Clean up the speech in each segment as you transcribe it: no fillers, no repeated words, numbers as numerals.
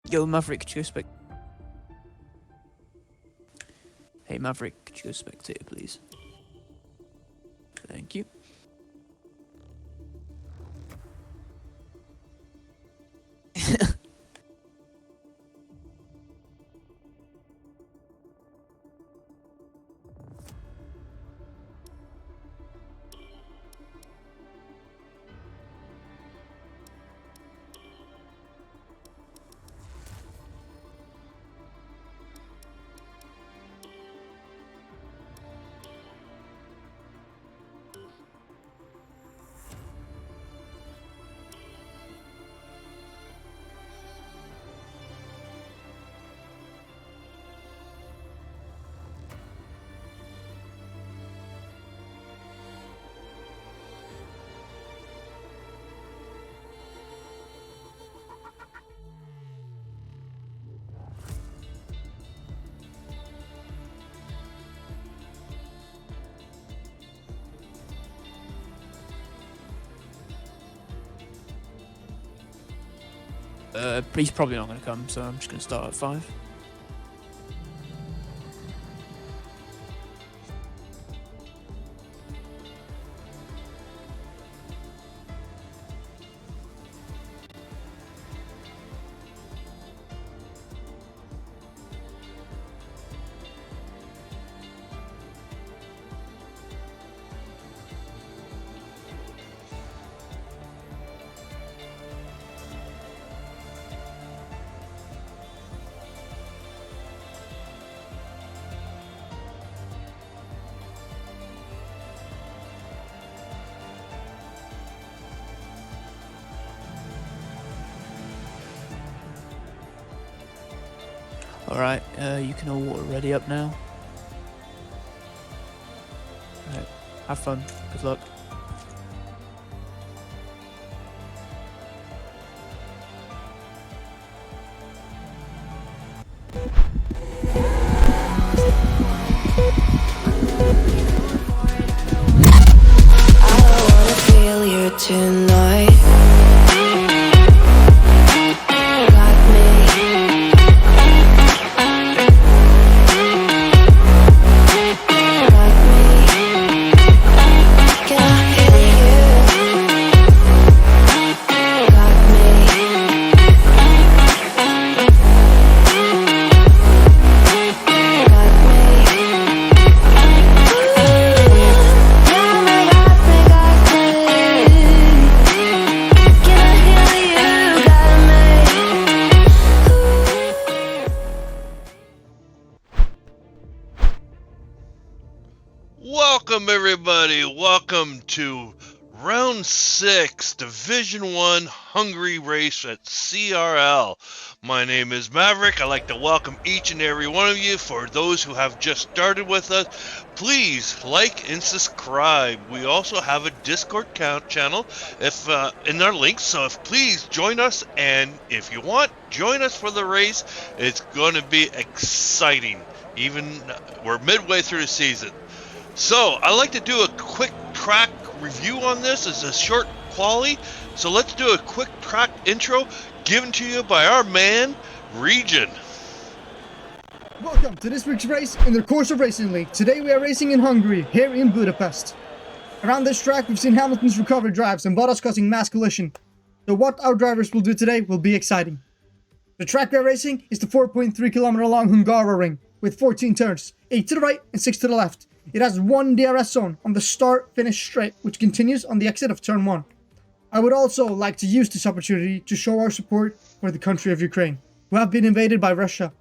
Yo, Maverick, could you go Hey, Maverick, could you go spectator, please? Thank you. He's probably not going to come, so I'm just going to start at 5. Alright, you can all ready up now. Alright, have fun. Good luck. I wanna feel you tonight. Got me. Got me. Can I hear you? Got me. Welcome everybody, welcome to round 6, Division 1 Hungary race at CRL. My name is Maverick. I'd like to welcome each and every one of you. For those who have just started with us, please like and subscribe. We also have a Discord channel in our links, so please join us, and if you want, join us for the race. It's going to be exciting. Even we're midway through the season. So, I'd like to do a quick track review on this. It's a short quali. So let's do a quick track intro given to you by our man, Region. Welcome to this week's race in the Corsa Racing League. Today we are racing in Hungary, here in Budapest. Around this track we've seen Hamilton's recovery drives and Bottas causing mass collision. So what our drivers will do today will be exciting. The track we are racing is the 4.3 kilometer long Hungaroring with 14 turns, 8 to the right and 6 to the left. It has one DRS zone on the start-finish straight, which continues on the exit of turn 1. I would also like to use this opportunity to show our support for the country of Ukraine, who have been invaded by Russia.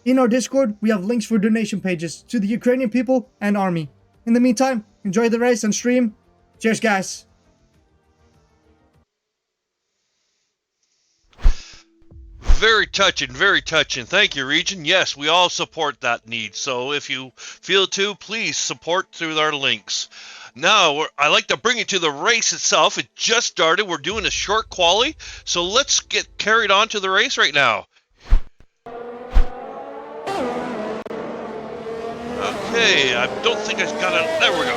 In our Discord, we have links for donation pages to the Ukrainian people and army. In the meantime, enjoy the race and stream. Cheers, guys. Very touching, very touching. Thank you, Region. Yes, we all support that need. So if you feel to, please support through our links. Now, I'd like to bring you to the race itself. It just started. We're doing a short quali. So let's get carried on to the race right now. Okay, I don't think I've got it. There we go.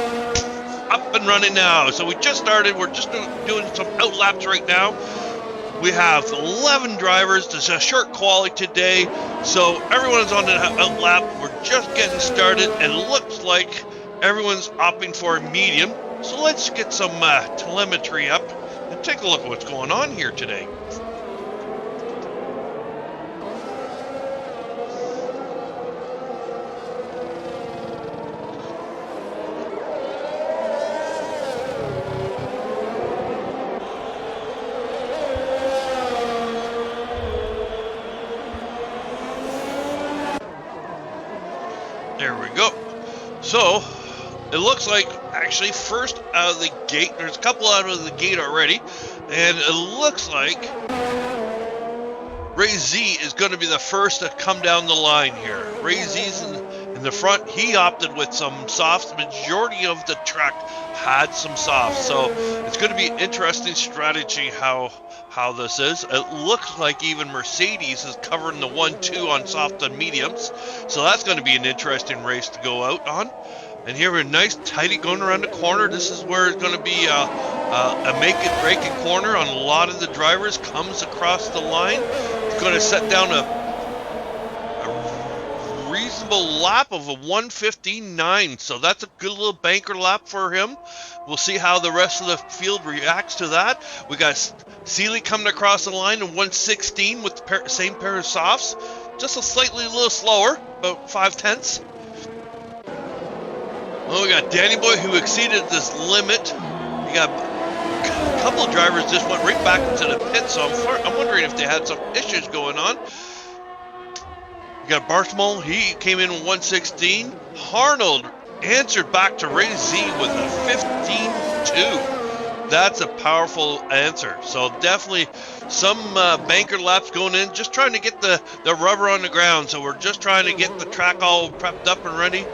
Up and running now. So we just started. We're just doing some outlaps right now. We have 11 drivers. It's a short quality today, so everyone's on the out lap. We're just getting started, and it looks like everyone's opting for a medium. So let's get some telemetry up and take a look at what's going on here today. There we go. So, it looks like actually first out of the gate, there's a couple out of the gate already, and it looks like Ray Z is going to be the first to come down the line here. Ray Z's in the front. He opted with some softs. The majority of the track had some softs, so it's going to be an interesting strategy how this is. It looks like even Mercedes is covering the 1-2 on soft and mediums, so that's going to be an interesting race to go out on. And here we're nice, tidy going around the corner. This is where it's going to be a make it, break it corner on a lot of the drivers. Comes across the line. It's going to set down a reasonable lap of a 1:15.9. So that's a good little banker lap for him. We'll see how the rest of the field reacts to that. We got Seeley coming across the line in 1:16 with the same pair of softs. Just a little slower, about 5/10. Well, we got Danny Boy who exceeded this limit. We got a couple of drivers just went right back into the pit, so I'm wondering if they had some issues going on. We got Barthmel, he came in with 1:16. Arnold answered back to Ray Z with a 15.2. That's a powerful answer. So definitely some banker laps going in, just trying to get the rubber on the ground. So we're just trying to get the track all prepped up and ready.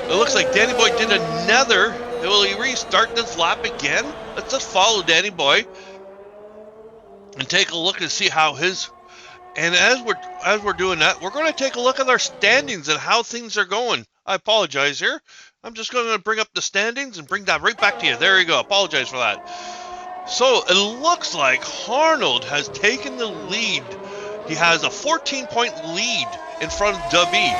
It looks like Danny Boy did another. Will he restart this lap again? Let's just follow Danny Boy and take a look and see how his. And as we're doing that, we're going to take a look at our standings and how things are going. I apologize here. I'm just going to bring up the standings and bring that right back to you. There you go. Apologize for that. So it looks like Arnold has taken the lead. He has a 14-point lead in front of Dubby.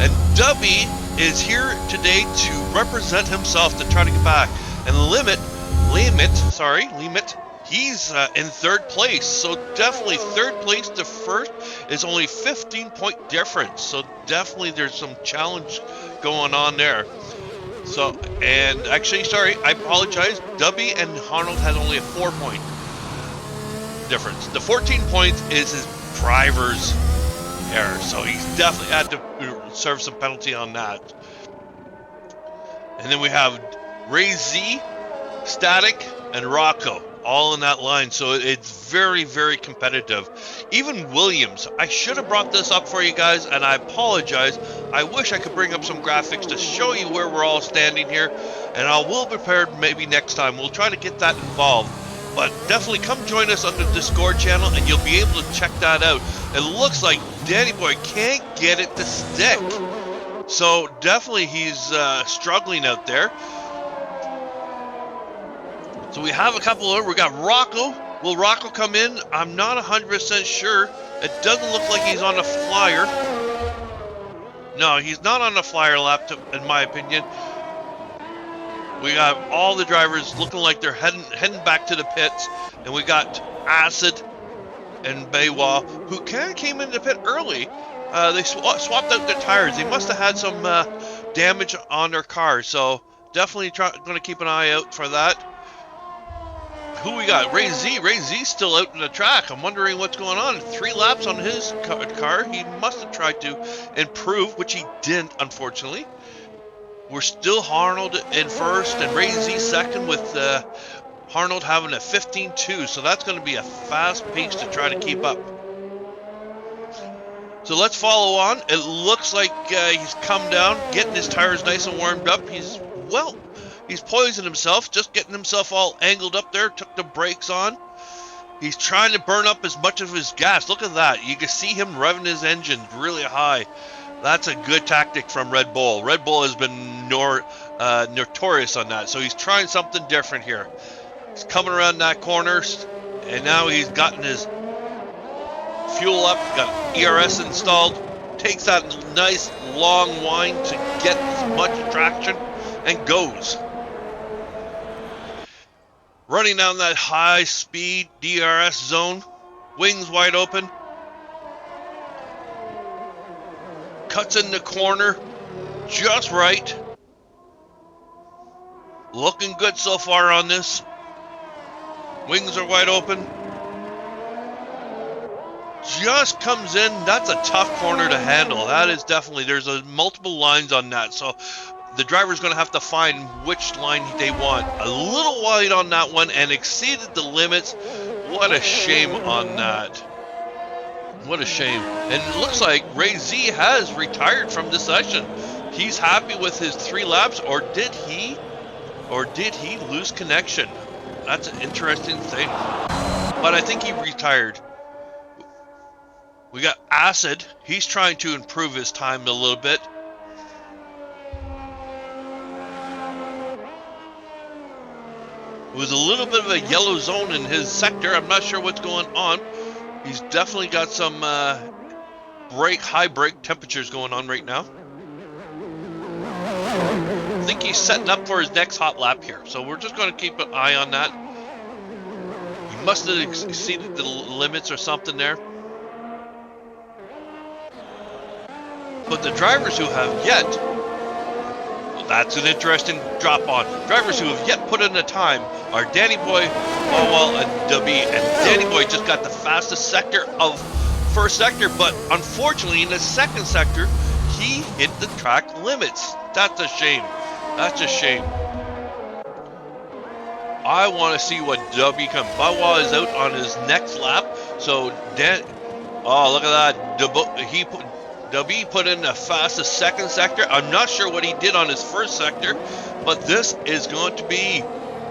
And Dubby is here today to represent himself to try to get back. And Limit, he's in third place. So definitely third place to first is only 15-point difference. So definitely there's some challenge going on there. So, and actually, sorry, I apologize. Dubby and Arnold has only a 4-point difference. The 14 points is his driver's error. So he's definitely had to serve some penalty on that. And then we have Ray Z, Static, and Rocco all in that line. So it's very, very competitive. Even Williams, I should have brought this up for you guys, and I apologize. I wish I could bring up some graphics to show you where we're all standing here, and I will be prepared maybe next time. We'll try to get that involved. But definitely come join us on the Discord channel, and you'll be able to check that out. It looks like Danny Boy can't get it to stick. So definitely he's struggling out there. So we have a couple of, we got Rocco. Will Rocco come in? I'm not 100% sure. It doesn't look like he's on a flyer. No, he's not on a flyer lap, in my opinion. We got all the drivers looking like they're heading back to the pits. And we got Acid and Baywa, who kind of came into the pit early. They swapped out their tires. They must have had some damage on their car. So definitely going to keep an eye out for that. Who we got? Ray Z. Ray Z's still out in the track. I'm wondering what's going on. 3 laps on his car. He must have tried to improve, which he didn't, unfortunately. We're still Arnold in first and Ray Z second, with Arnold having a 15.2. So that's going to be a fast pace to try to keep up. So let's follow on. It looks like he's come down, getting his tires nice and warmed up. He's poisoned himself, just getting himself all angled up there, took the brakes on. He's trying to burn up as much of his gas. Look at that. You can see him revving his engine really high. That's a good tactic from Red Bull. Red Bull has been notorious on that. So he's trying something different here. He's coming around that corner, And now he's gotten his fuel up, got ERS installed, takes that nice long whine to get as much traction, and goes. Running down that high speed DRS zone, wings wide open, cuts in the corner just right. Looking good so far on this. Wings are wide open. Just comes in. That's a tough corner to handle. That is definitely, there's multiple lines on that. So the driver's going to have to find which line they want. A little wide on that one and exceeded the limits. What a shame on that. What a shame. And it looks like Ray Z has retired from the session. He's happy with his 3 laps, or did he lose connection? That's an interesting thing. But I think he retired. We got Acid. He's trying to improve his time a little bit. It was a little bit of a yellow zone in his sector. I'm not sure what's going on. He's definitely got some high brake temperatures going on right now. I think he's setting up for his next hot lap here. So we're just going to keep an eye on that. He must have exceeded the limits or something there. But the drivers who have yet, well, that's an interesting drop on. Drivers who have yet put in the time are Danny Boy, Bowell, and W. And Danny Boy just got the fastest sector of first sector, but unfortunately in the second sector, he hit the track limits. That's a shame. That's a shame. I want to see what W comes. Bowell is out on his next lap, so oh, look at that. W put in the fastest second sector. I'm not sure what he did on his first sector, but this is going to be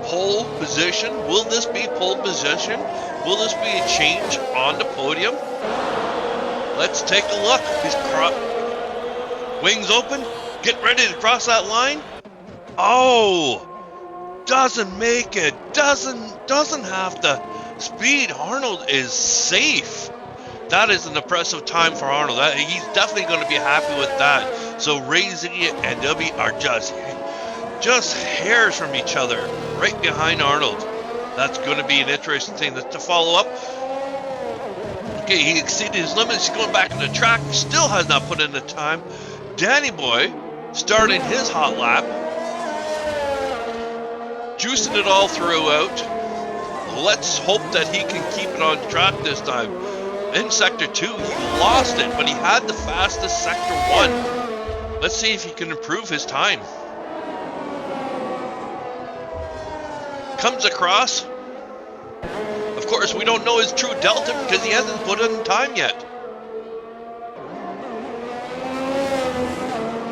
pole position. Will this be pole position? Will this be a change on the podium? Let's take a look. He's wings open. Get ready to cross that line. Oh, doesn't make it. Doesn't have the speed. Arnold is safe. That is an impressive time for Arnold. He's definitely going to be happy with that. So Ray Z and W are just hairs from each other, right behind Arnold. That's going to be an interesting thing to follow up. Okay, he exceeded his limits. He's going back in the track. Still has not put in the time. Danny Boy starting his hot lap, juicing it all throughout. Let's hope that he can keep it on track this time. In Sector 2, he lost it, but he had the fastest Sector 1. Let's see if he can improve his time. Comes across. Of course, we don't know his true delta because he hasn't put in time yet.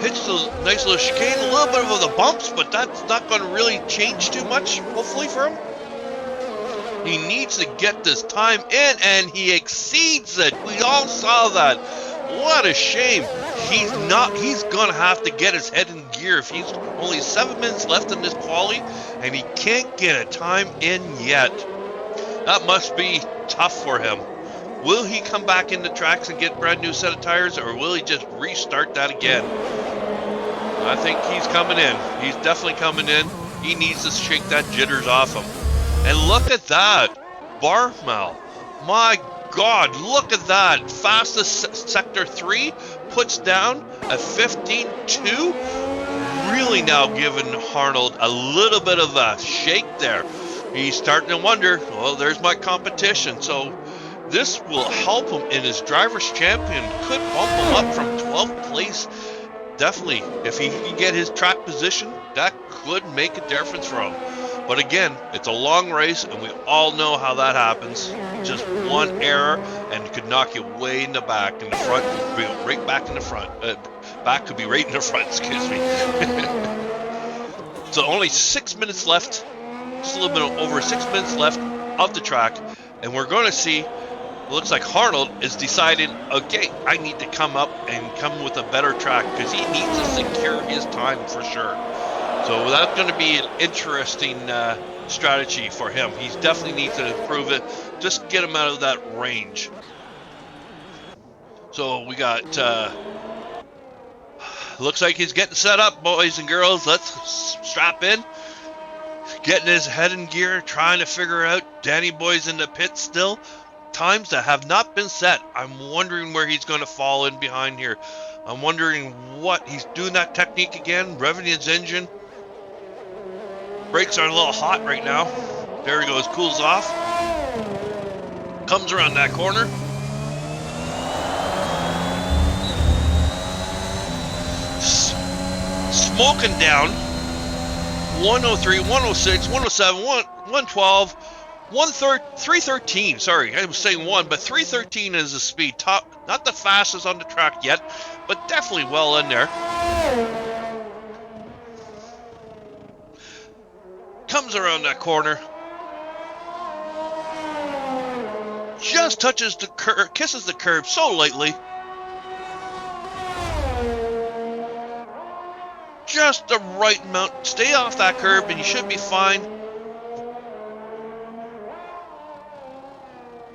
Hits the nice little chicane, a little bit of the bumps, but that's not going to really change too much, hopefully, for him. He needs to get this time in, and he exceeds it. We all saw that. What a shame. He's going to have to get his head in gear if he's only 7 minutes left in this quali, and he can't get a time in yet. That must be tough for him. Will he come back into tracks and get a brand new set of tires, or will he just restart that again? I think he's coming in. He's definitely coming in. He needs to shake that jitters off him. And look at that. Barmel. My God, look at that. Fastest Sector 3 puts down a 15.2. Really now giving Arnold a little bit of a shake there. He's starting to wonder, well, there's my competition. So this will help him in his driver's champion. Could bump him up from 12th place. Definitely, if he can get his track position, that could make a difference for him. But again, it's a long race, and we all know how that happens. Just one error, and it could knock you way in the back. In the front could be right back in the front. Back could be right in the front, excuse me. So only 6 minutes left. Just a little bit over 6 minutes left of the track. And we're going to see, it looks like Arnold is deciding, okay, I need to come up and come with a better track, because he needs to secure his time for sure. So that's going to be an interesting strategy for him. He definitely needs to improve it. Just get him out of that range. So we got, looks like he's getting set up, boys and girls. Let's strap in. Getting his head in gear, trying to figure out Danny Boy's in the pit still. Times that have not been set. I'm wondering where he's going to fall in behind here. I'm wondering what he's doing, that technique again, revving his engine. Brakes are a little hot right now. There he goes, cools off. Comes around that corner. Smoking down. 103, 106, 107, 112, 313. Sorry, I was saying 1, but 313 is the speed. Top, not the fastest on the track yet, but definitely well in there. Comes around that corner. Just touches the curb, kisses the curb so lightly. Just the right amount. Stay off that curb and you should be fine.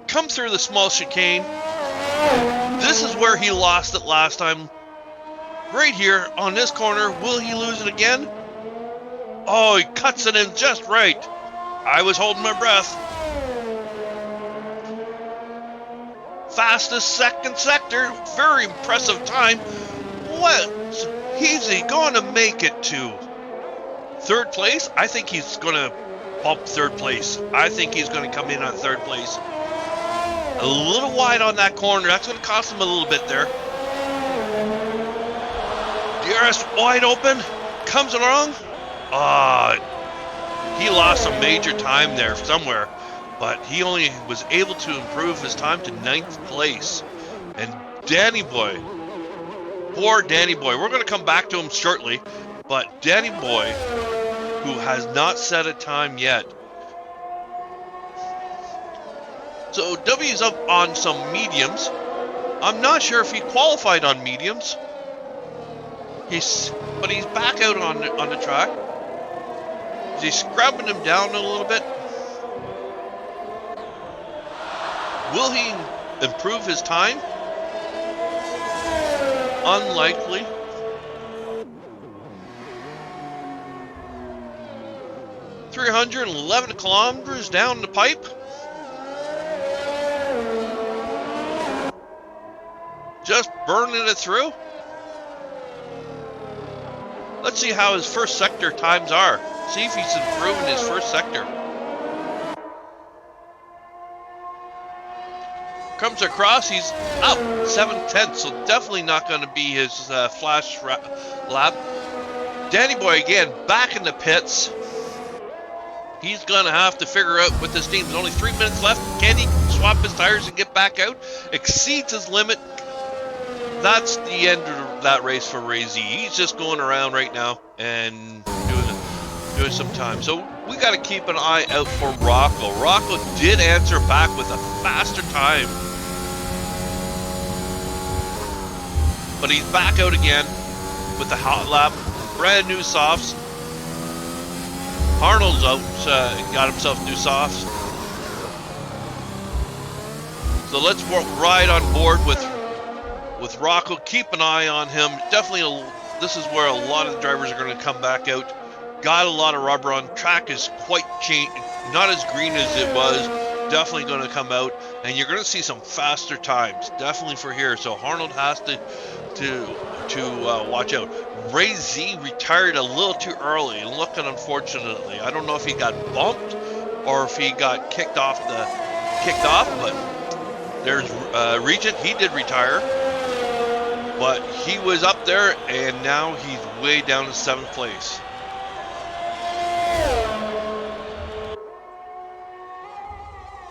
Come through the small chicane. This is where he lost it last time. Right here on this corner. Will he lose it again? Oh, he cuts it in just right. I was holding my breath. Fastest second sector. Very impressive time. What? Is he going to make it to third place? I think he's going to bump third place. I think he's going to come in on third place. A little wide on that corner. That's going to cost him a little bit there. DRS wide open. Comes along. He lost some major time there somewhere. But he only was able to improve his time to 9th place. And Danny Boy. Poor Danny Boy. We're going to come back to him shortly. But Danny Boy, who has not set a time yet. So W's up on some mediums. I'm not sure if he qualified on mediums. But he's back out on the track. Is he scrubbing him down a little bit? Will he improve his time? Unlikely. $311 kilometers down the pipe. Just burning it through. Let's see how his first sector times are. See if he's improving his first sector. Comes across, he's up 7/10, so definitely not going to be his flash lap. Danny Boy again, back in the pits. He's going to have to figure out with this team. There's only 3 minutes left. Can he swap his tires and get back out? Exceeds his limit. That's the end of that race for Ray Z. He's just going around right now and doing some time. So we got to keep an eye out for Rocco. Rocco did answer back with a faster time. But he's back out again with the hot lap. Brand new softs. Arnold's out, got himself new softs. So let's ride on board with Rocco. Keep an eye on him. Definitely, this is where a lot of the drivers are going to come back out. Got a lot of rubber on. Track is quite changed, not as green as it was. Definitely going to come out, and you're going to see some faster times. Definitely for here. So Arnold has to watch out. Ray Z retired a little too early, looking unfortunately. I don't know if he got bumped or if he got kicked off, but there's Regent. He did retire, but he was up there, and now he's way down to 7th place.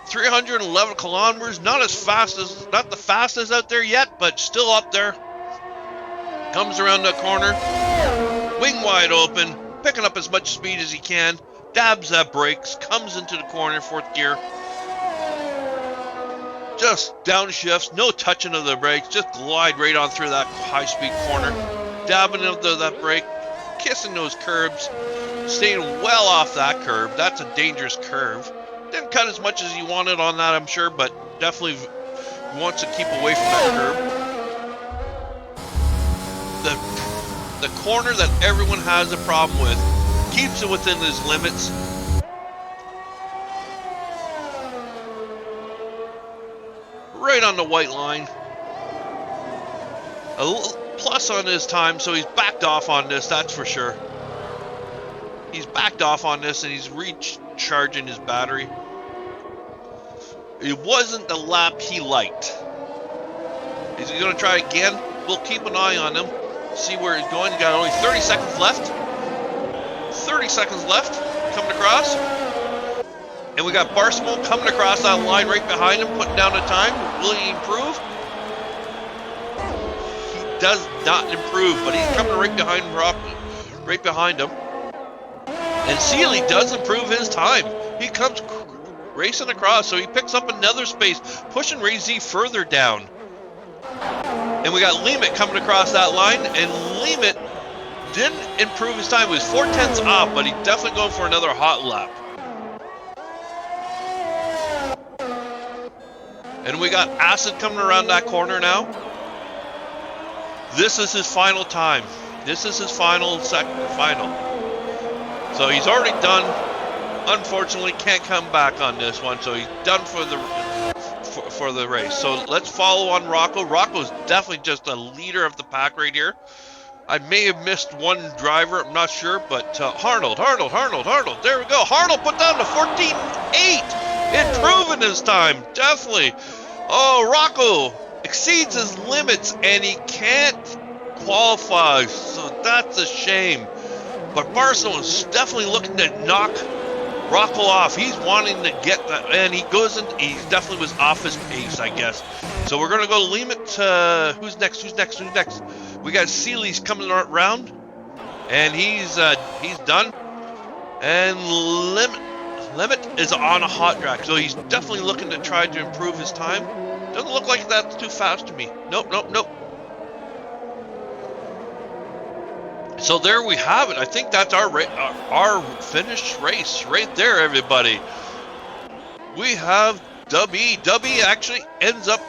$311 kilometers, not the fastest out there yet, but still up there. Comes around the corner, wing wide open, picking up as much speed as he can, dabs that brakes, comes into the corner, 4th gear. Just downshifts, no touching of the brakes, just glide right on through that high-speed corner, dabbing into that brake, kissing those curbs, staying well off that curb. That's a dangerous curve. Didn't cut as much as you wanted on that, I'm sure, but definitely wants to keep away from that curb. The corner that everyone has a problem with, keeps it within his limits. Right on the white line. A little plus on his time, so he's backed off on this, that's for sure. He's backed off on this and he's recharging his battery. It wasn't the lap he liked. Is he going to try again? We'll keep an eye on him. See where he's going. He got only 30 seconds left. 30 seconds left. Coming across. And we got Barstool coming across that line right behind him, putting down a time. Will he improve? He does not improve, but he's coming right behind right behind him. And Seeley does improve his time. He comes racing across, so he picks up another space, pushing Ray Z further down. And we got Leamet coming across that line, and Leamet didn't improve his time. He was 4/10 off, but he's definitely going for another hot lap. And we got Acid coming around that corner now. This is his final time. This is his final final. So he's already done. Unfortunately, can't come back on this one. So he's done for the race. So let's follow on Rocco. Rocco's definitely just a leader of the pack right here. I may have missed one driver, I'm not sure, but Arnold. There we go. Arnold put down to 14.8. Improving his time, definitely. Oh, Rocco exceeds his limits and he can't qualify, so that's a shame. But Barstow is definitely looking to knock Rocco off. He's wanting to get that, and he definitely was off his pace, I guess. So we're gonna go to Leamet. Who's next? We got Seeley's coming around, and he's done. And Leamet is on a hot track, so he's definitely looking to try to improve his time. Doesn't look like that's too fast to me. Nope. So there we have it. I think that's our finished race right there, everybody. We have W. W actually ends up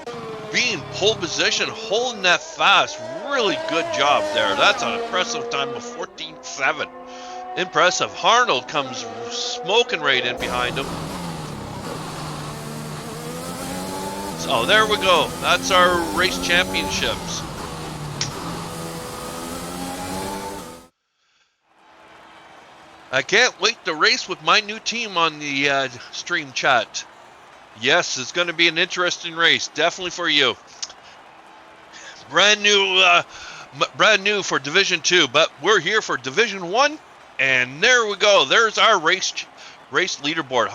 being pole position, holding that fast. Really good job there. That's an impressive time of 14.7. Impressive. Arnold comes smoking right in behind him. So there we go. That's our race championships. I can't wait to race with my new team on the stream chat. Yes, it's going to be an interesting race, definitely for you. Brand new for Division 2, but we're here for Division 1, and there we go. There's our race leaderboard.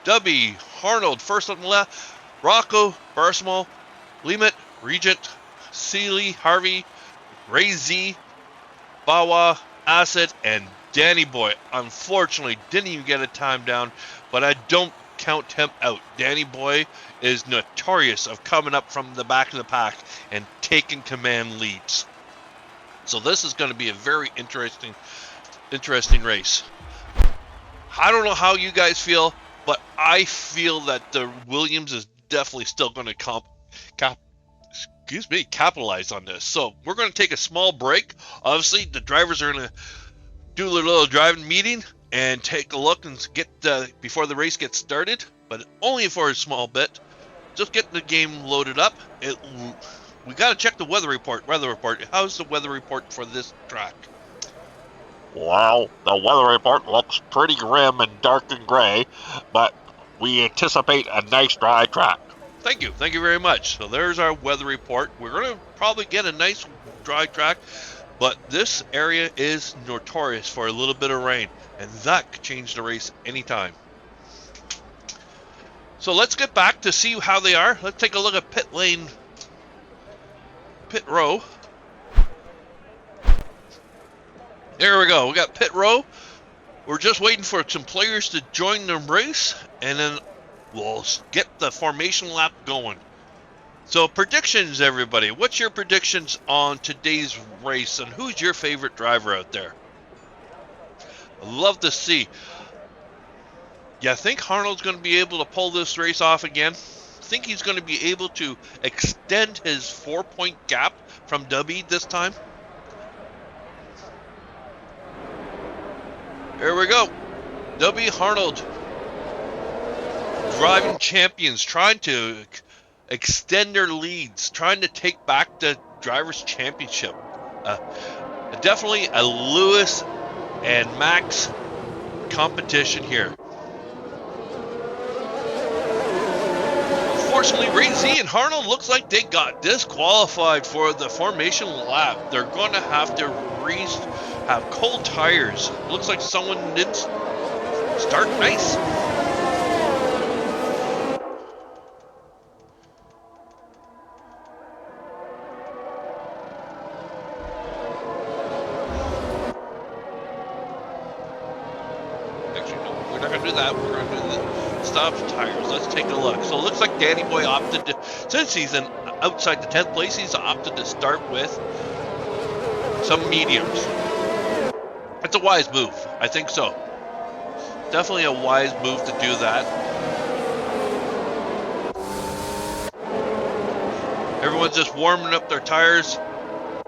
W, Arnold, first on the left, Rocco, Barsmal, Leamet, Regent, Seeley, Harvey, Ray Z, Bawa, Acid, and Danny Boy. Unfortunately, didn't even get a time down, but I don't count him out. Danny Boy is notorious of coming up from the back of the pack and taking command leads. So this is going to be a very interesting race. I don't know how you guys feel, but I feel that the Williams is definitely still going to capitalize on this. So we're going to take a small break. Obviously, the drivers are going to do a little driving meeting and take a look and get before the race gets started, but only for a small bit. Just getting the game loaded up. We got to check the weather report. How's the weather report for this track? Well, the weather report looks pretty grim and dark and gray, but we anticipate a nice dry track. Thank you very much. So there's our weather report. We're going to probably get a nice dry track, but this area is notorious for a little bit of rain, and that could change the race anytime. So let's get back to see how they are. Let's take a look at pit row. There we go. We got pit row. We're just waiting for some players to join the race, and then we'll get the formation lap going. So predictions, everybody. What's your predictions on today's race, and who's your favorite driver out there? I'd love to see. You think Arnold's going to be able to pull this race off again? Think he's going to be able to extend his 4-point gap from Dubby this time? Here we go. Dubby Arnold, driving champions, trying to extend their leads, trying to take back the Drivers' Championship. Definitely a Lewis and Max competition here. Unfortunately, Ray Z and Arnold looks like they got disqualified for the formation lap. They're going to have to have cold tires. Looks like someone didn't start nice. Actually, no, we're not going to do that. We're going to do the stop tires. Let's take a look. So it looks like Danny Boy opted to, since he's outside the 10th place, he's opted to start with some mediums. It's a wise move. I think so. Definitely a wise move to do that. Everyone's just warming up their tires.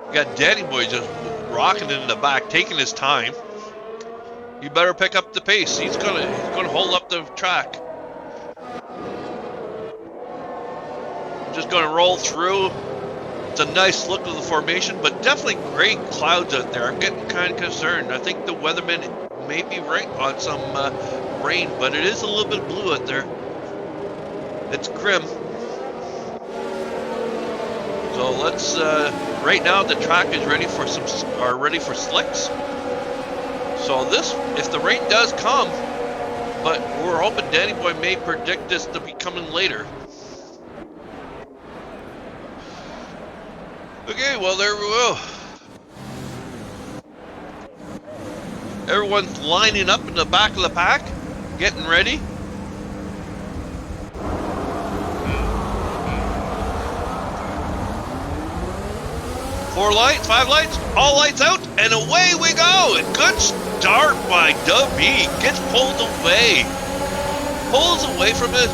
You got Danny Boy just rocking it in the back, taking his time. You better pick up the pace. He's gonna hold up the track. Just gonna roll through. It's a nice look of the formation, but definitely great clouds out there. I'm getting kind of concerned. I think the weatherman may be right on some rain, but it is a little bit blue out there. It's grim. So let's. Right now, the track is ready for slicks. So this, if the rain does come, but we're hoping Danny Boy may predict this to be coming later. Okay, well, there we go. Everyone's lining up in the back of the pack, getting ready. Four lights, five lights, all lights out, and away we go. A good start by Dubby. Gets pulled away. Pulls away from it.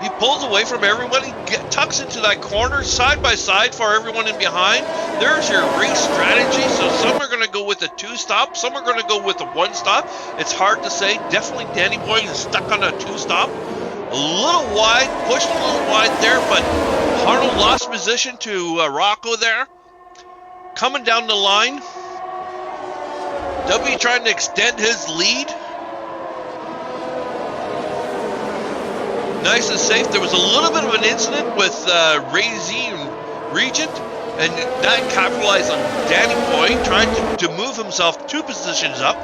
He pulls away from everyone. He tucks into that corner side by side for everyone in behind. There's your race strategy. So some are going to go with a 2-stop. Some are going to go with a 1-stop. It's hard to say. Definitely Danny Boy is stuck on a 2-stop. A little wide, pushed a little wide there, but Arnold lost position to Rocco there. Coming down the line. W trying to extend his lead. Nice and safe. There was a little bit of an incident with Ray Z and Regent, and that capitalized on Danny Boy trying to move himself 2 positions up.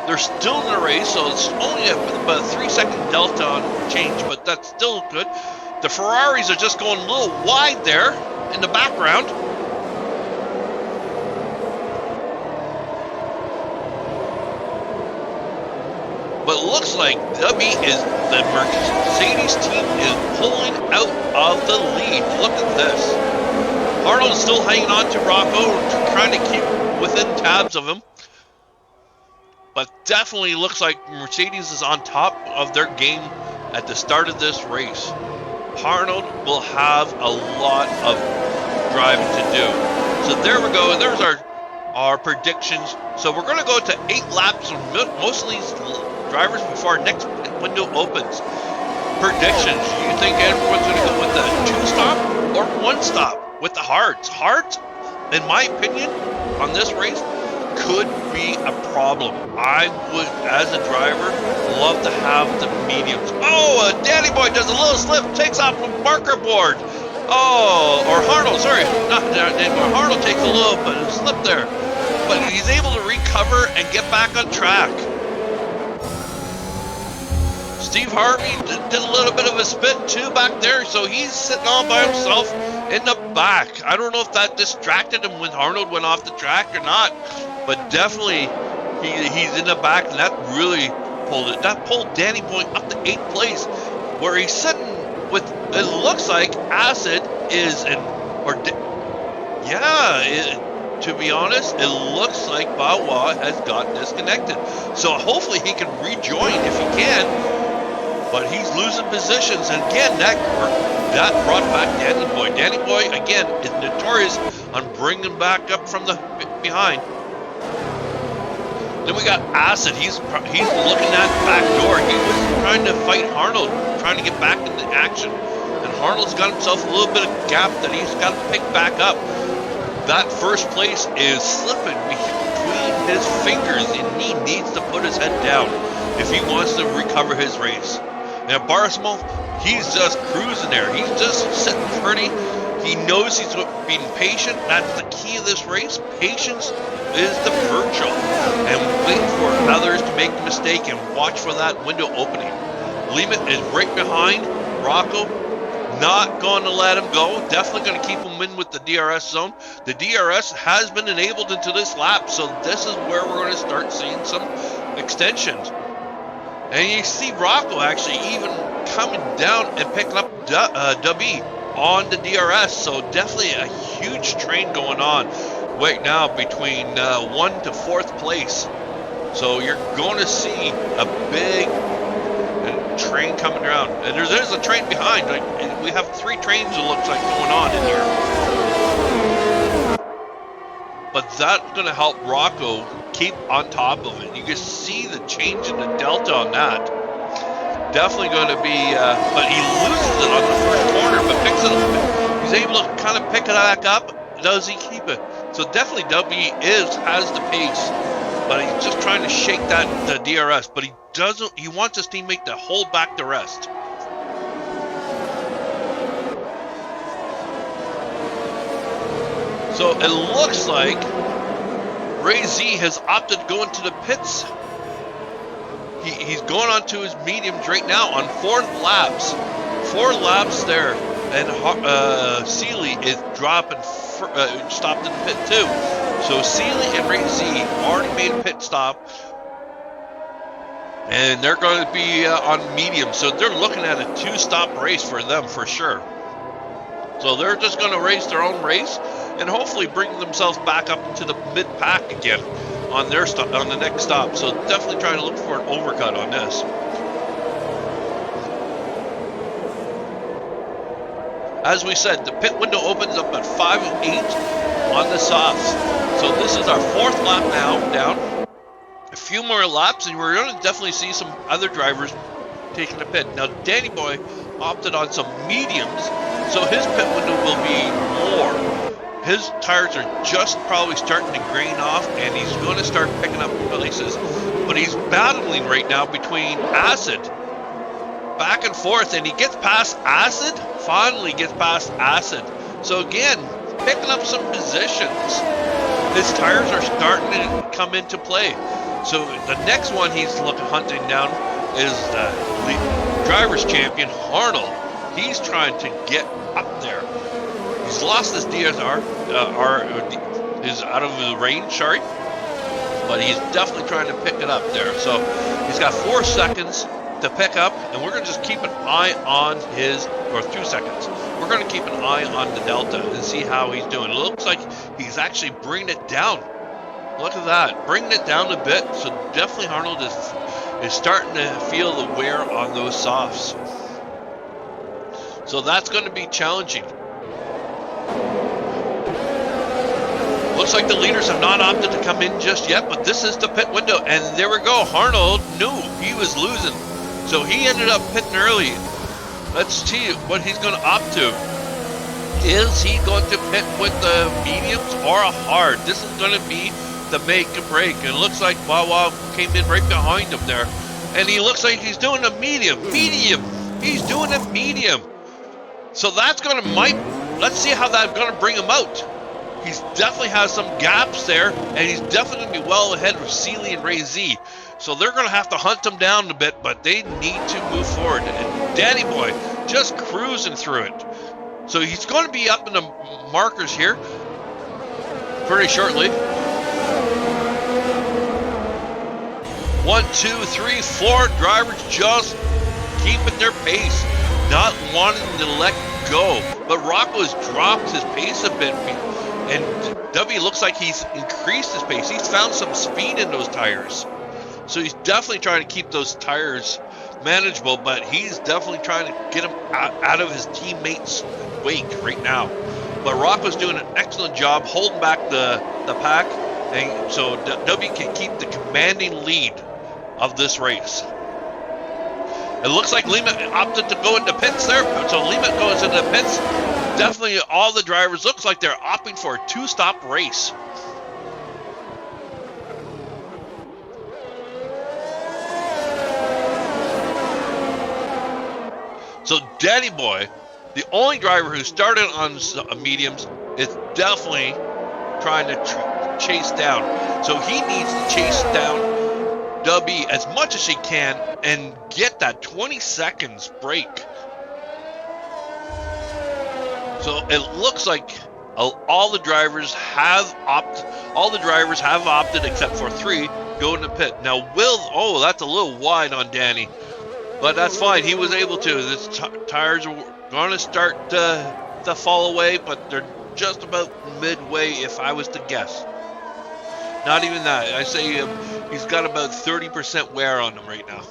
They're still in the race, so it's only about a 3-second delta on change, but that's still good. The Ferraris are just going a little wide there in the background. But it looks like the Mercedes team is pulling out of the lead. Look at this. Arnold is still hanging on to Rocco, trying to keep within tabs of him. But definitely looks like Mercedes is on top of their game at the start of this race. Arnold will have a lot of driving to do. So there we go. There's our predictions. So we're going to go to 8 laps on most of these drivers before our next window opens. Predictions. Do you think everyone's going to go with a 2-stop or 1-stop with the hards? Hards, in my opinion, on this race, could be a problem. I would, as a driver, love to have the mediums. Oh, Danny Boy does a little slip, takes off a marker board. Oh, or Arnold, sorry, not Danny Boy. Arnold takes a little bit of slip there, but he's able to recover and get back on track. Steve Harvey did a little bit of a spin too back there, so he's sitting all by himself in the back. I don't know if that distracted him when Arnold went off the track or not, but definitely he's in the back, and that really pulled it. That pulled Danny Boy up to 8th place, where he's sitting with it looks like Acid is in, or yeah, to be honest, it looks like Bawa has got disconnected. So hopefully he can rejoin if he can. But he's losing positions, and again, that brought back Danny Boy. Danny Boy, again, is notorious on bringing back up from the behind. Then we got Acid. He's looking at the back door. He was trying to fight Arnold, trying to get back into action. And Arnold's got himself a little bit of gap that he's got to pick back up. That first place is slipping between his fingers, and he needs to put his head down if he wants to recover his race. Now Barsmo, he's just cruising there. He's just sitting pretty. He knows he's being patient. That's the key of this race. Patience is the virtue. And wait for others to make the mistake and watch for that window opening. Lehman is right behind Rocco. Not going to let him go. Definitely going to keep him in with the DRS zone. The DRS has been enabled into this lap, so this is where we're going to start seeing some extensions. And you see Rocco actually even coming down and picking up Dubby on the DRS. So definitely a huge train going on right now between 1 to 4th place. So you're going to see a big train coming around. And there's a train behind. Like, we have 3 trains it looks like going on in here. But that's going to help Rocco keep on top of it. You can see the change in the delta on that. Definitely going to be, but he loses it on the first corner, but picks it up. He's able to kind of pick it back up. Does he keep it? So definitely W has the pace, but he's just trying to shake the DRS. But he doesn't. He wants his teammate to hold back the rest. So it looks like Ray Z has opted to go into the pits. He's going on to his mediums right now on 4 laps. 4 laps there. And Seeley is dropping, stopped in the pit too. So Seeley and Ray Z already made a pit stop. And they're going to be on medium. So they're looking at a 2-stop race for them for sure. So they're just going to race their own race and hopefully bring themselves back up into the mid-pack again on their on the next stop. So definitely trying to look for an overcut on this. As we said, the pit window opens up at 5:08 on the softs. So this is our 4th lap now down. A few more laps and we're going to definitely see some other drivers taking the pit. Now Danny Boy opted on some mediums, so his pit window will be more. His tires are just probably starting to grain off, and he's going to start picking up places. But he's battling right now between Acid, back and forth, and he gets past Acid, finally gets past Acid. So again, picking up some positions. His tires are starting to come into play. So the next one he's hunting down is the driver's champion, Arnold. He's trying to get up there. He's lost his DSR, is out of the range, sorry. But he's definitely trying to pick it up there. So he's got 4 seconds to pick up, and we're going to just keep an eye on his, or 2 seconds. We're going to keep an eye on the Delta and see how he's doing. It looks like he's actually bringing it down. Look at that, bringing it down a bit. So definitely Arnold is starting to feel the wear on those softs. So that's going to be challenging. Looks like the leaders have not opted to come in just yet, but this is the pit window, and there we go. Arnold knew he was losing, so he ended up pitting early. Let's see what he's going to opt to. Is he going to pit with the mediums or a hard? This is going to be the make and break. And it looks like Wawa came in right behind him there, and he looks like he's doing a medium. He's doing a medium. So that's going to let's see how that's going to bring him out. He definitely has some gaps there, and he's definitely going to be well ahead of Seeley and Ray Z. So they're going to have to hunt him down a bit, but they need to move forward. And Danny Boy just cruising through it. So he's going to be up in the markers here pretty shortly. 1, 2, 3, 4 drivers just keeping their pace. not wanting to let go. But Rocco's dropped his pace a bit, and W looks like he's increased his pace. He's found some speed in those tires. So he's definitely trying to keep those tires manageable, but he's definitely trying to get him out of his teammates' wake right now. But Rocco's doing an excellent job holding back the pack, and so W can keep the commanding lead of this race. It looks like Lima opted to go into pits there, so Lima goes into pits. Definitely all the drivers looks like they're opting for a two-stop race. So Danny Boy, the only driver who started on mediums, is definitely trying to chase down. So he needs to chase down W as much as he can and get that 20 seconds break. So it looks like all the drivers have opted except for 3 go into pit. Now oh, that's a little wide on Danny. But that's fine. He was able to. His tires are going to start to fall away, but they're just about midway, if I was to guess. Not even that. I say he's got about 30% wear on him right now.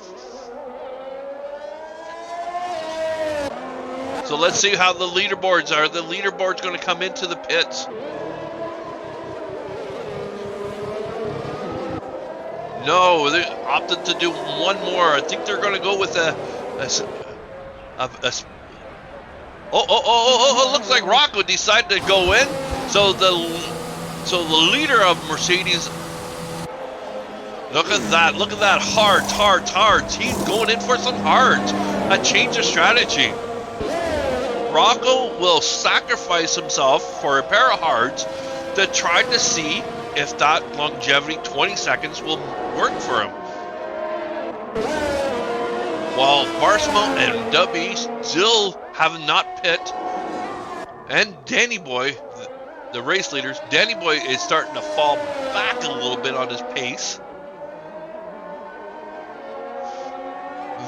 So let's see how the leaderboards are. The leaderboard's going to come into the pits. No, they opted to do one more. I think they're going to go with Oh, looks like Rocco decided to go in. So the leader of Mercedes, look at that, hards. He's going in for some hards. A change of strategy. Rocco will sacrifice himself for a pair of hards to try to see if that longevity 20 seconds will work for him. While Barsmo and W still have not pit, and Danny Boy, the race leaders, Danny Boy is starting to fall back a little bit on his pace.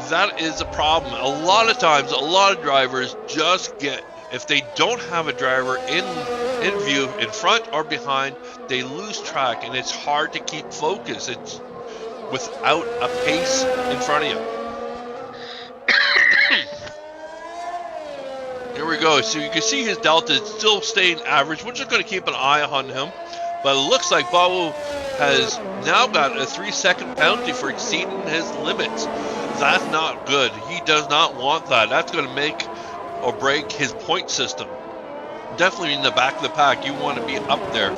That is a problem. A lot of times, a lot of drivers just get, if they don't have a driver in view, in front or behind, they lose track, and it's hard to keep focus. It's without a pace in front of you. Here we go. So you can see his delta is still staying average. We're just going to keep an eye on him. But it looks like Bobo has now got a 3-second penalty for exceeding his limits. That's not good. He does not want that. That's going to make or break his point system. Definitely in the back of the pack, you want to be up there.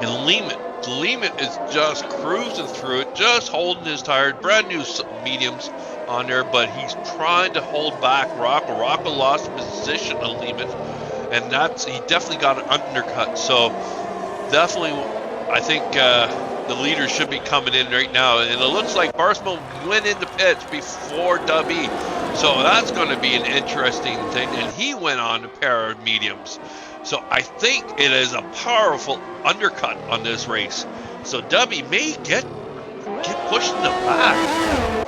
And Lehman is just cruising through it, just holding his tires, brand new mediums on there, but he's trying to hold back Rocco. Rocco lost position to Lehman, and he definitely got an undercut. So definitely, I think the leader should be coming in right now, and it looks like Barsmo went into pits before W, so that's going to be an interesting thing, and he went on a pair of mediums. So I think it is a powerful undercut on this race. So W may get pushed in the back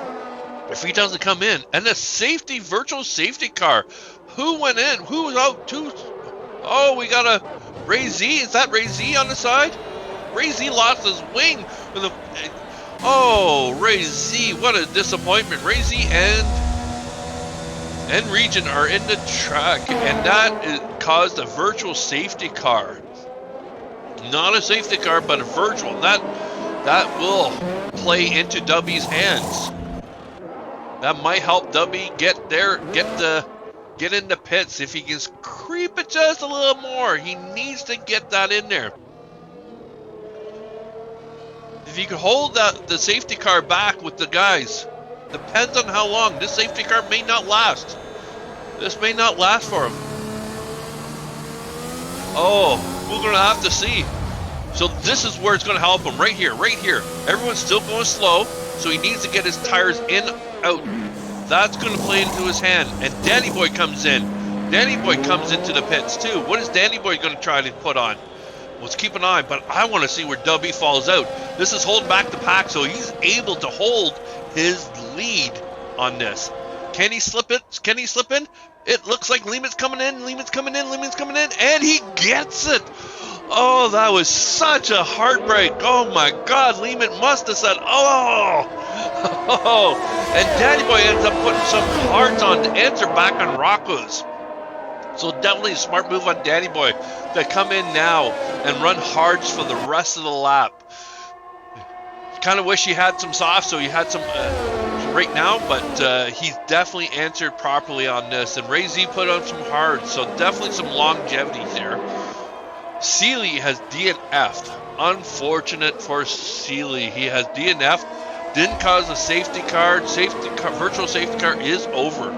if he doesn't come in. And the virtual safety car. Who went in? Who was out? Oh, we got a Ray Z. Is that Ray Z on the side? Ray Z lost his wing. Ray Z, what a disappointment. Ray Z and Region are in the track, and that caused a virtual safety car. Not a safety car, but a virtual. That will play into W's hands. That might help W get into pits. If he can creep it just a little more, he needs to get that in there. If you could hold the safety car back with the guys, depends on how long. This safety car may not last. This may not last for him. Oh, we're going to have to see. So this is where it's going to help him, right here. Everyone's still going slow, so he needs to get his tires in, out. That's going to play into his hand. And Danny Boy comes in. Danny Boy comes into the pits too. What is Danny Boy going to try to put on? Let's keep an eye, but I want to see where W falls out. This is holding back the pack, so he's able to hold his lead on this. Can he slip it? Can he slip in? It looks like Lehman's coming in, Lehman's coming in, Lehman's coming in, and he gets it! Oh, that was such a heartbreak. Oh my God, Lehman must have said, oh! Oh! And Danny Boy ends up putting some hearts on to answer back on Rocco's. So definitely a smart move on Danny Boy to come in now and run hards for the rest of the lap. Kind of wish he had some soft, so he had some right now, but he's definitely answered properly on this. And Ray Z put on some hards, so definitely some longevity here. Seeley has DNF'd. Unfortunate for Seeley. He has DNF'd. Didn't cause a safety car. Virtual safety car is over.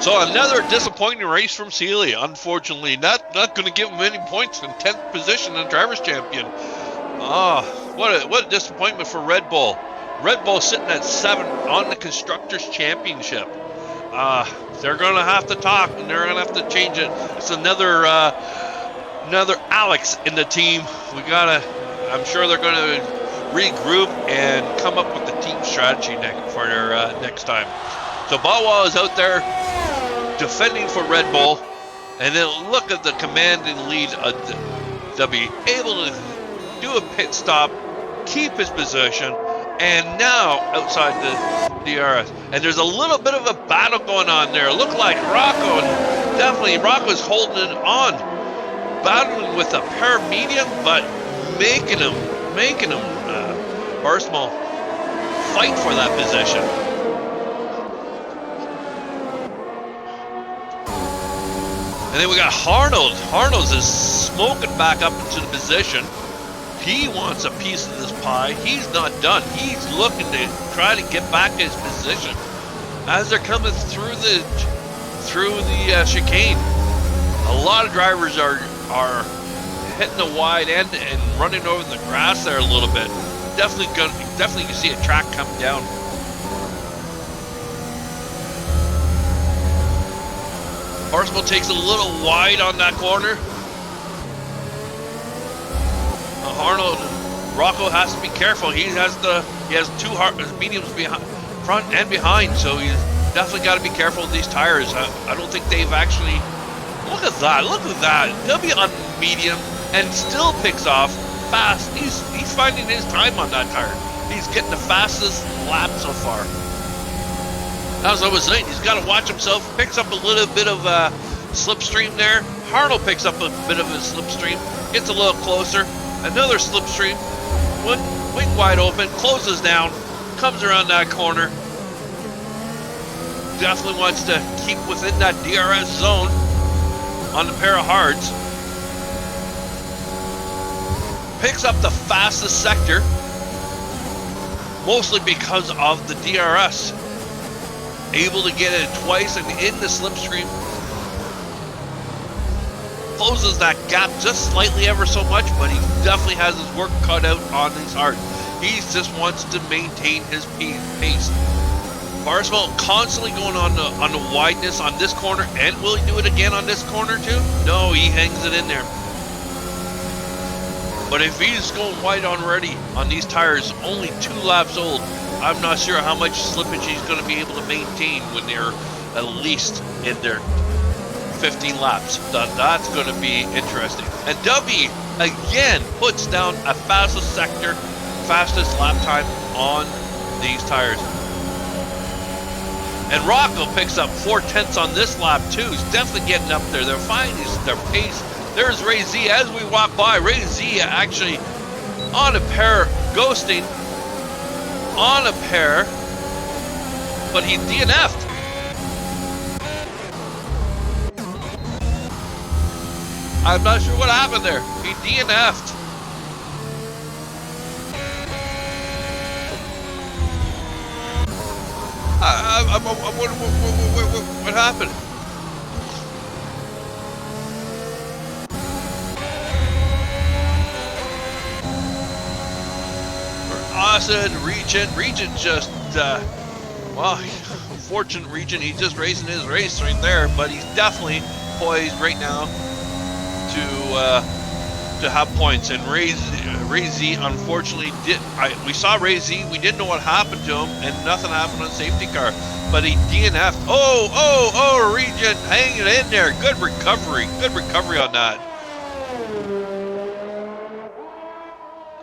So another disappointing race from Seeley. Unfortunately, not going to give him any points in 10th position in Drivers' Champion. What a disappointment for Red Bull. Red Bull sitting at 7 on the Constructors' Championship. They're going to have to talk, and they're going to have to change it. It's another Alex in the team. I'm sure they're going to regroup and come up with the team strategy for their next time. So Bawal is out there defending for Red Bull, and then look at the commanding lead. They'll be able to do a pit stop, keep his position, and now outside the DRS. And there's a little bit of a battle going on there. Look like Rocco's holding it on, battling with a pair medium, but making him Barsmal fight for that position. And then we got Harnold. Harnold is smoking back up into the position. He wants a piece of this pie. He's not done. He's looking to try to get back his position as they're coming through the chicane. A lot of drivers are hitting the wide end and running over the grass there a little bit. Definitely you can see a track come down. Barsmal takes a little wide on that corner. Rocco has to be careful. He has two mediums behind, front and behind, so he's definitely got to be careful with these tires. I don't think they've actually. Look at that! He'll be on medium and still picks off fast. He's finding his time on that tire. He's getting the fastest lap so far. As I was saying, he's got to watch himself. Picks up a little bit of a slipstream there. Harnold picks up a bit of a slipstream. Gets a little closer. Another slipstream. Wing wide open. Closes down. Comes around that corner. Definitely wants to keep within that DRS zone on the pair of hards. Picks up the fastest sector. Mostly because of the DRS. Able to get it twice and in the slipstream. Closes that gap just slightly ever so much, but he definitely has his work cut out on his hard. He just wants to maintain his pace. Barsmal constantly going on the wideness on this corner, and will he do it again on this corner too? No, he hangs it in there. But if he's going wide already on these tires, only 2 laps old, I'm not sure how much slippage he's going to be able to maintain when they're at least in their 15 laps. That's going to be interesting. And W again puts down a fastest sector, fastest lap time on these tires. And Rocco picks up 4/10 on this lap too. He's definitely getting up there. They're finding their pace. There's Ray Z as we walk by. Ray Z actually on a pair, ghosting on a pair, but he DNF'd. I'm not sure what happened there. He DNF'd. I'm wondering what happened. Austin, Regent just, unfortunate Regent, he's just racing his race right there, but he's definitely poised right now to have points. And Ray Z unfortunately we saw Ray Z, we didn't know what happened to him, and nothing happened on safety car, but he DNF'd. Oh, Regent hanging in there. Good recovery on that.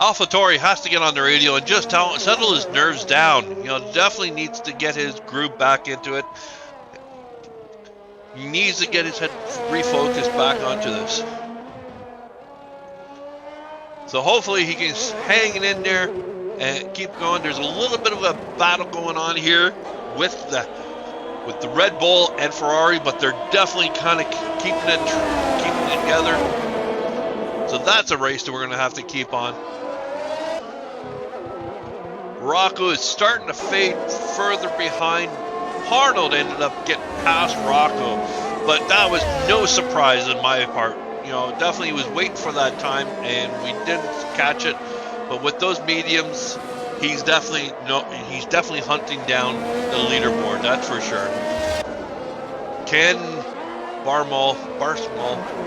AlphaTauri has to get on the radio and just settle his nerves down. You know, definitely needs to get his groove back into it. He needs to get his head refocused back onto this. So hopefully he can hang in there and keep going. There's a little bit of a battle going on here with the Red Bull and Ferrari, but they're definitely kind of keeping it together. So that's a race that we're going to have to keep on. Rocco is starting to fade further behind. Arnold ended up getting past Rocco, but that was no surprise on my part. You know, definitely was waiting for that time, and we didn't catch it. But with those mediums, he's definitely hunting down the leaderboard. That's for sure. Can Barmall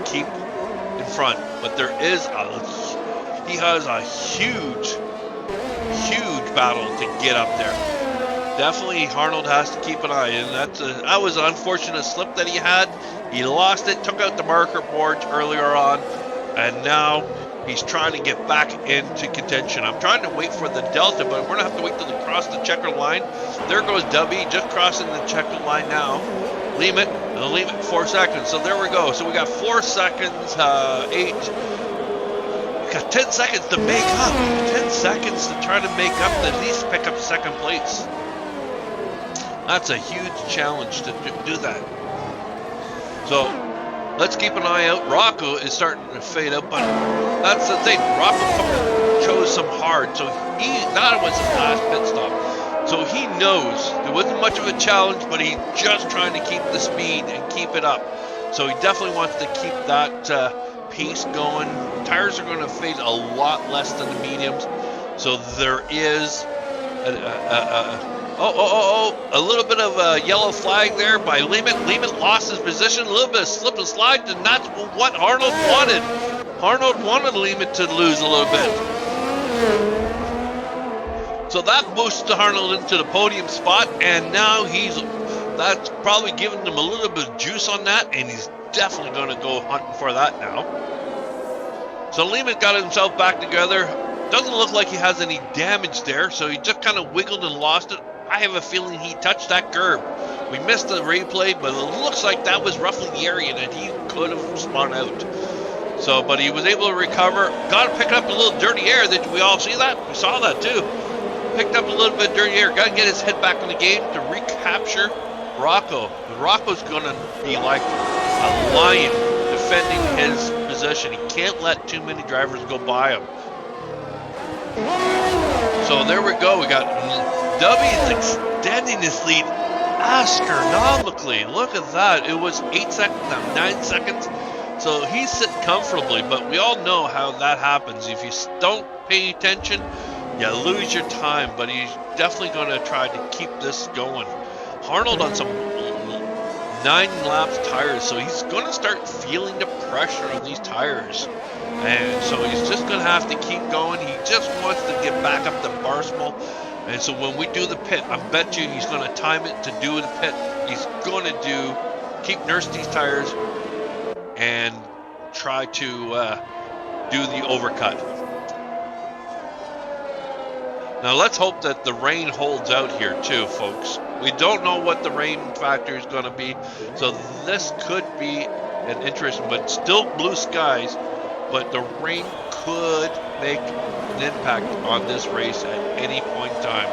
keep in front? But he has a huge battle to get up there. Definitely Arnold has to keep an eye, and that was an unfortunate slip that he had. He lost it, took out the marker boards earlier on, and now he's trying to get back into contention. I'm trying to wait for the Delta, but we're going to have to wait till they cross the checker line. There goes W, just crossing the checker line now. Limit 4 seconds. So there we go. So we got 4 seconds, 8. We got 10 seconds to make up. 10 seconds to try to make up, to at least pick up second place. That's a huge challenge to do that. So let's keep an eye out. Rocco is starting to fade out, but that's the thing. Rocco chose some hard, so that was his last pit stop. So he knows it wasn't much of a challenge, but he's just trying to keep the speed and keep it up. So he definitely wants to keep that pace going. Tires are going to fade a lot less than the mediums, so there is a little bit of a yellow flag there by Lehman. Lehman lost his position, a little bit of slip and slide, and that's what Arnold wanted. Arnold wanted Lehman to lose a little bit. So that boosts Arnold into the podium spot, and now that's probably giving him a little bit of juice on that, and he's definitely going to go hunting for that now. So Lehman got himself back together. Doesn't look like he has any damage there, so he just kind of wiggled and lost it. I have a feeling he touched that curb. We missed the replay, but it looks like that was roughly the area that he could have spun out. So, but he was able to recover. Got to pick up a little dirty air. Did we all see that? We saw that too. Picked up a little bit of dirty air. Got to get his head back in the game to recapture Rocco. Rocco's going to be like a lion defending his position. He can't let too many drivers go by him. So there we go. We got W extending his lead astronomically. Look at that. It was 8 seconds, now 9 seconds. So he's sitting comfortably, but we all know how that happens. If you don't pay attention, you lose your time, but he's definitely going to try to keep this going. Arnold on some 9-lap tires, so he's going to start feeling the pressure on these tires. And so he's just going to have to keep going. He just wants to get back up to Barstool. And so when we do the pit, I bet you he's going to time it to do the pit. He's going to keep nursing these tires and try to do the overcut. Now let's hope that the rain holds out here too, folks. We don't know what the rain factor is going to be, so this could be an interesting, but still blue skies, but the rain could make an impact on this race at any point in time.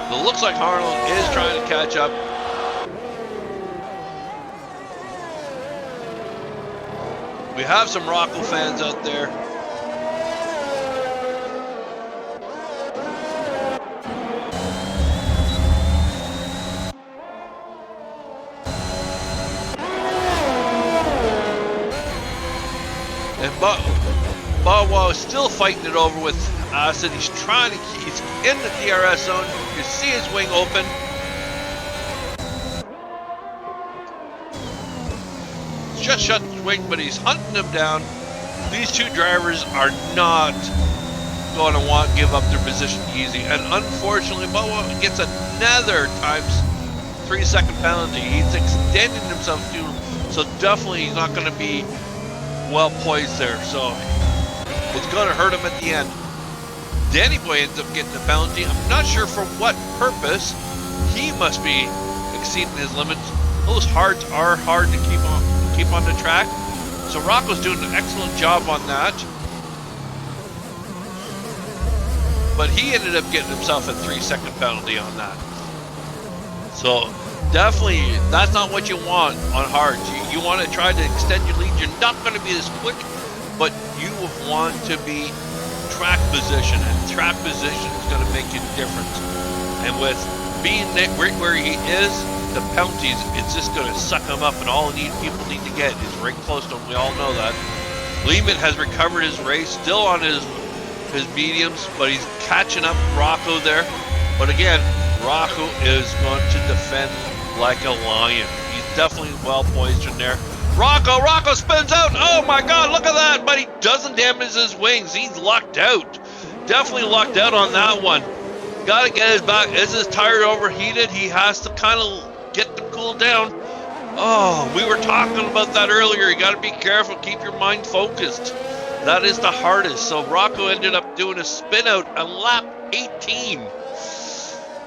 So it looks like Arnold is trying to catch up. We have some Rocco fans out there. And Bawa is still fighting it over with Acid. He's in the DRS zone. You see his wing open. shut wing, but he's hunting them down. These two drivers are not going to want to give up their position easy. And unfortunately, Bubba gets another times 3 second penalty. He's extending himself too, so definitely he's not going to be well poised there. So it's going to hurt him at the end. Danny Boy ends up getting the penalty. I'm not sure for what purpose. He must be exceeding his limits. Those hards are hard to keep on the track. So Rocco's doing an excellent job on that. But he ended up getting himself a 3 second penalty on that. So definitely, that's not what you want on hards. You want to try to extend your lead. You're not going to be as quick, but you want to be track position, and track position is going to make a difference. And with being right where he is, the penalties, it's just going to suck him up, and all people need to get is right close to him. We all know that. Lehman has recovered his race, still on his mediums, but he's catching up Rocco there. But again, Rocco is going to defend like a lion. He's definitely well poised in there. Rocco spins out. Oh my God, look at that. But he doesn't damage his wings. He's lucked out. Definitely lucked out on that one. Got to get his back. Is his tire overheated? He has to kind of get them cooled down. Oh, we were talking about that earlier. You got to be careful. Keep your mind focused. That is the hardest. So Rocco ended up doing a spin out on lap 18.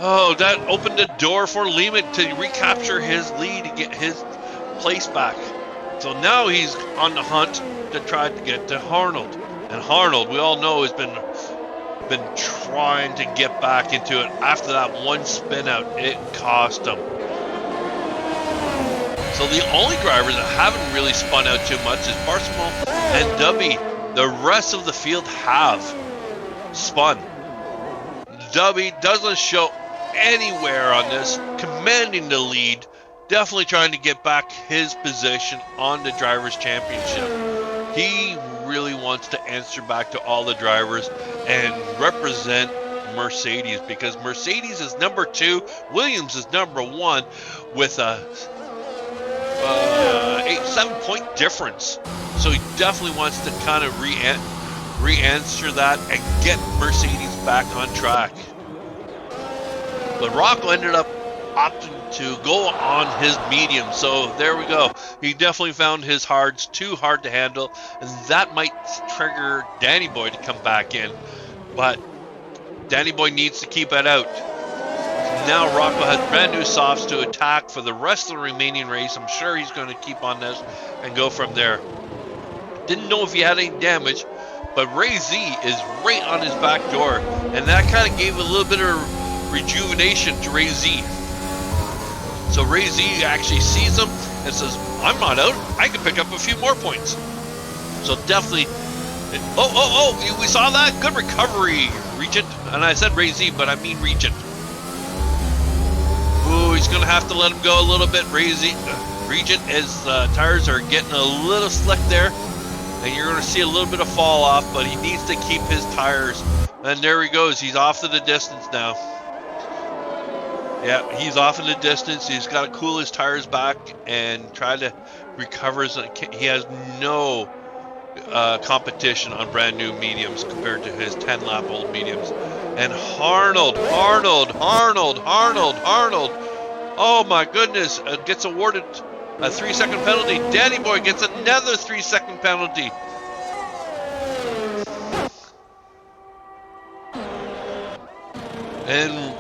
Oh, that opened the door for Lehman to recapture his lead and get his place back. So now he's on the hunt to try to get to Arnold. And Arnold, we all know, has been trying to get back into it. After that one spin out, it cost him. So the only drivers that haven't really spun out too much is Barcelona and Dubby. The rest of the field have spun. Dubby doesn't show anywhere on this, commanding the lead, definitely trying to get back his position on the Drivers' Championship. He really wants to answer back to all the drivers and represent Mercedes, because Mercedes is number 2, Williams is number 1 with a 7-point difference. So he definitely wants to kind of re-answer that and get Mercedes back on track. But Rocco ended up opting to go on his medium. So there we go. He definitely found his hards too hard to handle, and that might trigger Danny Boy to come back in. But Danny Boy needs to keep it out. Now Rocco has brand new softs to attack for the rest of the remaining race. I'm sure he's going to keep on this and go from there. Didn't know if he had any damage, but Ray Z is right on his back door, and that kind of gave a little bit of rejuvenation to Ray Z. So Ray Z actually sees him and says, I'm not out, I can pick up a few more points. So definitely, we saw that. Good recovery, Regent. And I said Ray Z, but I mean Regent. Ooh, he's gonna have to let him go a little bit. Regent, his tires are getting a little slick there, and you're gonna see a little bit of fall off, but he needs to keep his tires. And there he goes, he's off to the distance now. Yeah, he's off in the distance. He's got to cool his tires back and try to recover. He has no competition on brand new mediums compared to his 10-lap old mediums. And Arnold. Oh my goodness, gets awarded a 3-second penalty. Danny Boy gets another 3-second penalty. And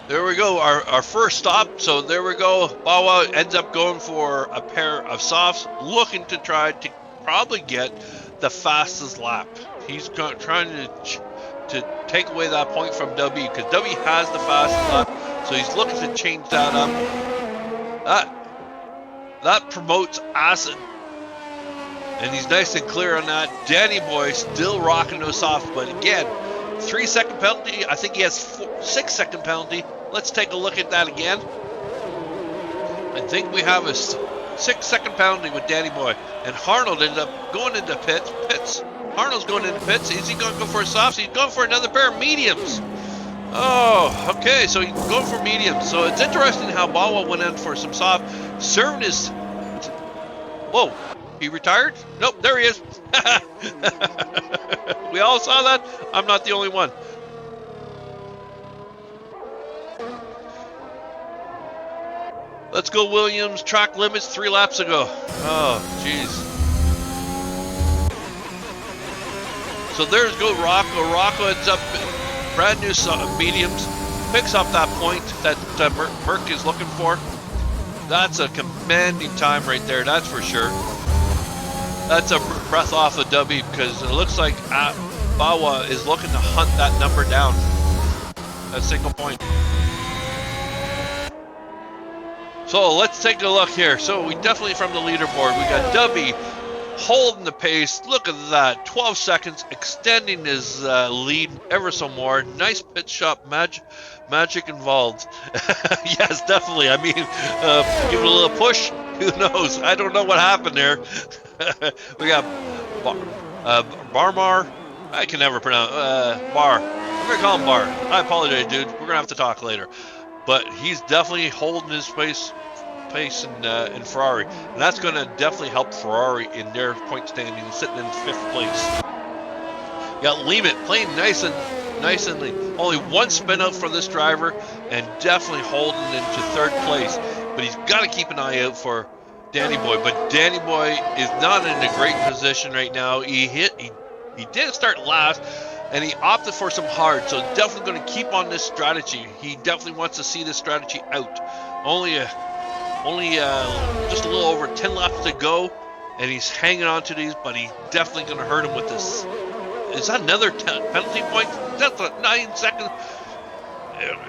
there we go, our first stop. So there we go. Bawa ends up going for a pair of softs, looking to try to probably get the fastest lap. He's trying to take away that point from W, because W has the fastest lap. So he's looking to change that up. That promotes acid. And he's nice and clear on that. Danny Boy still rocking those softs, but again, 3-second penalty. I think he has 6-second penalty. Let's take a look at that again. I think we have a 6-second penalty with Danny Boy. And Arnold ended up going into pits. Arnold's going into pits. Is he going to go for a soft? He's going for another pair of mediums. Oh, okay. So he's going for mediums. So it's interesting how Bawa went in for some soft. Serving his Whoa, he retired? Nope, there he is. We all saw that? I'm not the only one. Let's go, Williams. Track limits 3 laps ago. Oh, jeez. So there's go Rocco. Rocco ends up brand new mediums. Picks up that point that Merck is looking for. That's a commanding time right there, that's for sure. That's a breath off the W because it looks like Bawa is looking to hunt that number down. A single point. So let's take a look here. So we definitely from the leaderboard, we got W holding the pace. Look at that, 12 seconds, extending his lead ever so more. Nice pit stop magic involved. Yes, definitely. I mean, give it a little push. Who knows? I don't know what happened there. We got Barmar. I can never pronounce Bar. I'm gonna call him Bar. I apologize, dude. We're gonna have to talk later. But he's definitely holding his pace in Ferrari, and that's going to definitely help Ferrari in their point standing, sitting in 5th place. You got Leamet playing nice and only one spin out for this driver, and definitely holding into 3rd place. But he's got to keep an eye out for Danny Boy. But Danny Boy is not in a great position right now. He did start last, and he opted for some hard, so definitely going to keep on this strategy. He definitely wants to see this strategy out. Only just a little over 10 laps to go, and he's hanging on to these, but he's definitely going to hurt him with this. Is that another penalty point? That's a 9 second.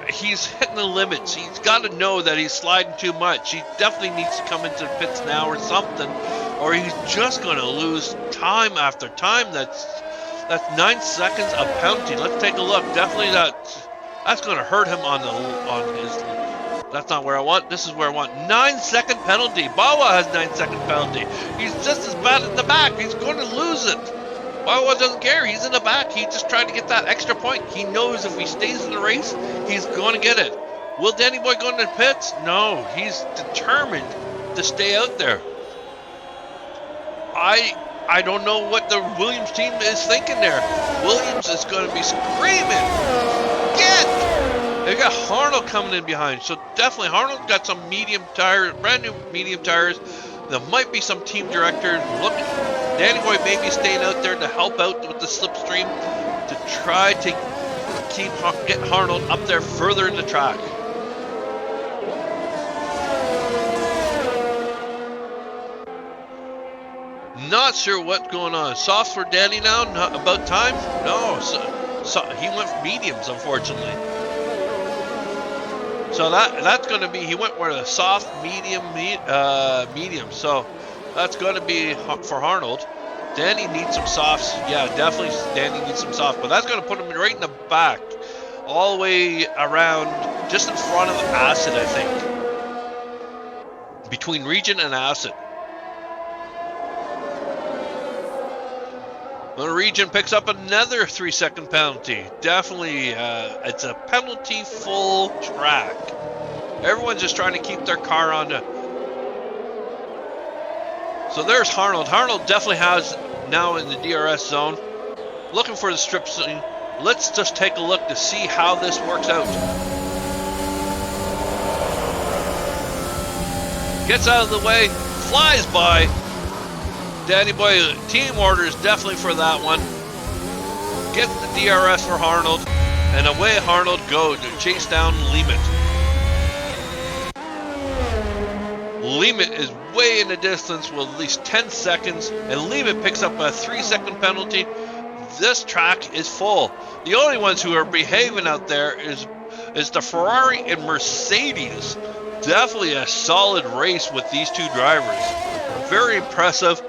He's hitting the limits. He's got to know that he's sliding too much. He definitely needs to come into the pits now or something, or he's just going to lose time after time. That's 9 seconds of penalty. Let's take a look. Definitely that's going to hurt him on his. That's not where I want. This is where I want. 9-second penalty. Bawa has 9-second penalty. He's just as bad in the back. He's going to lose it. Bawa doesn't care. He's in the back. He's just trying to get that extra point. He knows if he stays in the race, he's going to get it. Will Danny Boy go into the pits? No. He's determined to stay out there. I don't know what the Williams team is thinking there. Williams is going to be screaming. They got Harnold coming in behind, so definitely Harnold got some medium tires, brand new medium tires. There might be some team director looking. Danny Boy may be staying out there to help out with the slipstream to try to get Harnold up there further in the track. Not sure what's going on. Softs for Danny now? Not about time? No, so he went for mediums, unfortunately. So that's going to be, he went with a soft, medium. So that's going to be for Harnold. Danny needs some softs. Yeah, definitely Danny needs some softs. But that's going to put him right in the back. All the way around, just in front of Acid, I think. Between Region and Acid. The Region picks up another 3-second penalty. Definitely, it's a penalty-full track. Everyone's just trying to keep their car on the... So there's Harnold. Harnold definitely has now in the DRS zone. Looking for the strip scene. Let's just take a look to see how this works out. Gets out of the way, flies by. Danny Boy, team orders definitely for that one. Gets the DRS for Harnold, and away Harnold goes to chase down Leamet. Leamet is way in the distance with at least 10 seconds, and Leamet picks up a 3-second penalty. This track is full. The only ones who are behaving out there is the Ferrari and Mercedes. Definitely a solid race with these two drivers. Very impressive.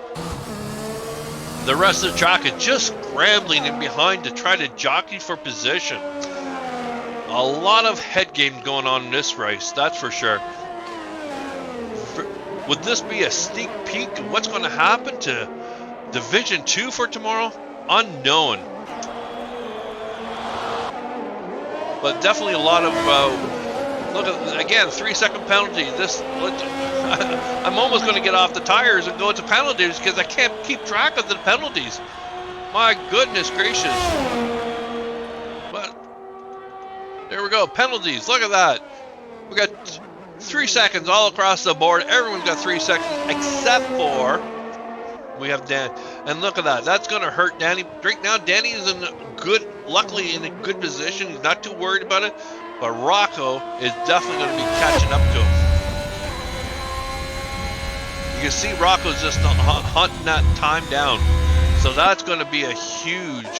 The rest of the track is just scrambling in behind to try to jockey for position. A lot of head game going on in this race, that's for sure. Would this be a sneak peek of what's going to happen to Division 2 for tomorrow? Unknown. But definitely a lot of... look at, again, 3-second penalty. I'm almost going to get off the tires and go to penalties because I can't keep track of the penalties. My goodness gracious. But there we go. Penalties. Look at that. We got 3 seconds all across the board. Everyone's got 3 seconds except for we have Dan. And look at that. That's going to hurt Danny. Right now, Danny is luckily in a good position. He's not too worried about it. But Rocco is definitely going to be catching up to him. You can see Rocco's just hunting that time down. So that's going to be a huge